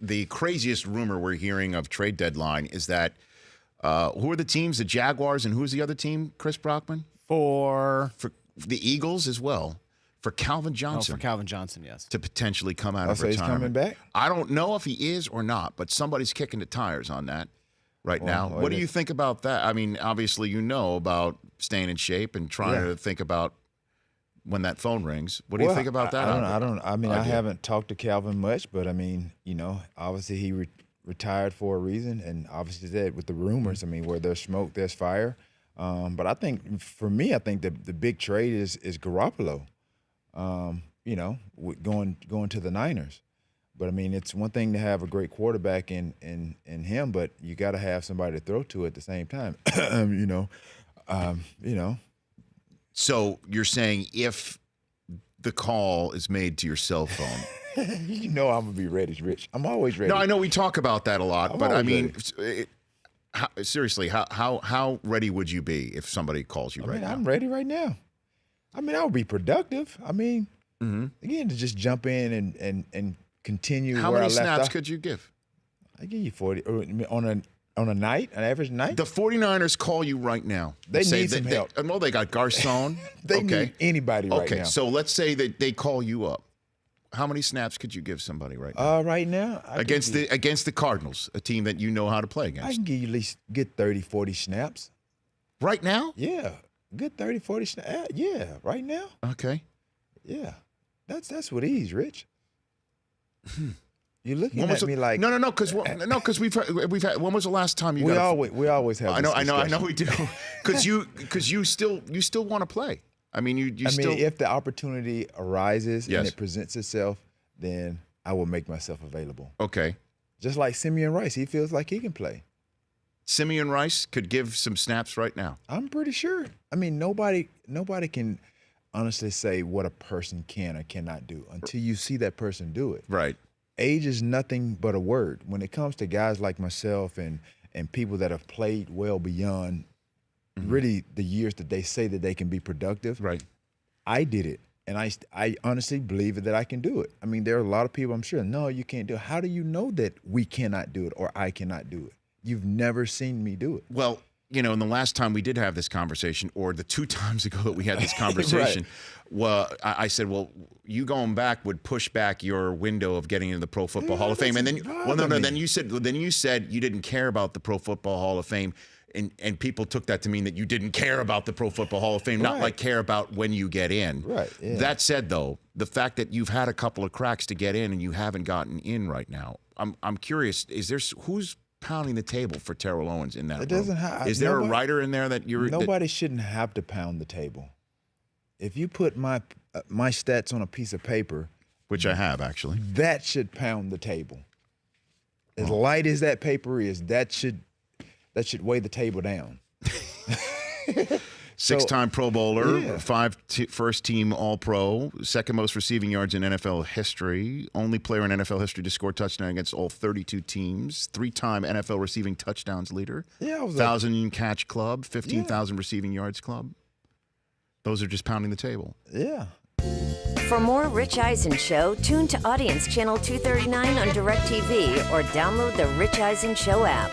the craziest rumor we're hearing of trade deadline is that who are the teams? The Jaguars, and who's the other team, Chris Brockman? For the Eagles as well. For Calvin Johnson. Oh, for Calvin Johnson, yes. To potentially come out of retirement. He's coming back? I don't know if he is or not, but somebody's kicking the tires on that now. What do you think about that? I mean, obviously you know about staying in shape and trying to think about when that phone rings. What do you think about that? I haven't talked to Calvin much, but I mean, obviously he retired for a reason, and obviously that with the rumors, I mean, where there's smoke, there's fire. But I think for me, I think the big trade is Garoppolo. Going to the Niners. But I mean, it's one thing to have a great quarterback in him, but you got to have somebody to throw to at the same time. So you're saying if the call is made to your cell phone, I'm gonna be ready, Rich. I'm always ready. No, I know we talk about that a lot, but I mean, seriously, how ready would you be if somebody calls you right now? I'm ready right now. I mean, I would be productive. I mean, again, to just jump in and continue. How many snaps could you give? I give you 40 on a night, an average night. The 49ers call you right now. They need some help. Well, they got Garcon. They need anybody right now. Okay, so let's say that they call you up. How many snaps could you give somebody right now? Right now, against the Cardinals, a team that you know how to play against. I can give you at least good 30, 40 snaps. Right now? Yeah, good 30, 40 snaps. Yeah, right now. Okay. Yeah, that's what ease, Rich. You're looking at me like no, because we've had. When was the last time you? We always have. I know we do. Because you still want to play. I mean, you still. I mean, if the opportunity arises and it presents itself, then I will make myself available. Okay. Just like Simeon Rice, he feels like he can play. Simeon Rice could give some snaps right now. I'm pretty sure. I mean, nobody can honestly say what a person can or cannot do until you see that person do it. Right. Age is nothing but a word. When it comes to guys like myself and people that have played well beyond really the years that they say that they can be productive, right? I did it, and I honestly believe that I can do it. I mean, there are a lot of people I'm sure, no, you can't do it. How do you know that we cannot do it or I cannot do it? You've never seen me do it. Well, in the last time we did have this conversation, or the 2 times ago that we had this conversation, well, I said, well, you going back would push back your window of getting into the Pro Football Hall of Fame. And then, then you said you didn't care about the Pro Football Hall of Fame. And people took that to mean that you didn't care about the Pro Football Hall of Fame, not like care about when you get in. Right. Yeah. That said, though, the fact that you've had a couple of cracks to get in and you haven't gotten in right now, I'm curious, who's pounding the table for Terrell Owens in that room? Is there a writer in there that you're... Nobody shouldn't have to pound the table. If you put my stats on a piece of paper... Which I have, actually. That should pound the table. As light as that paper is, that should weigh the table down. 6-time Pro Bowler, 5 first-team All-Pro, second most receiving yards in NFL history, only player in NFL history to score touchdown against all 32 teams, 3-time NFL receiving touchdowns leader, 1,000 catch club, 15,000 receiving yards club. Those are just pounding the table. Yeah. For more Rich Eisen Show, tune to Audience Channel 239 on DirecTV or download the Rich Eisen Show app.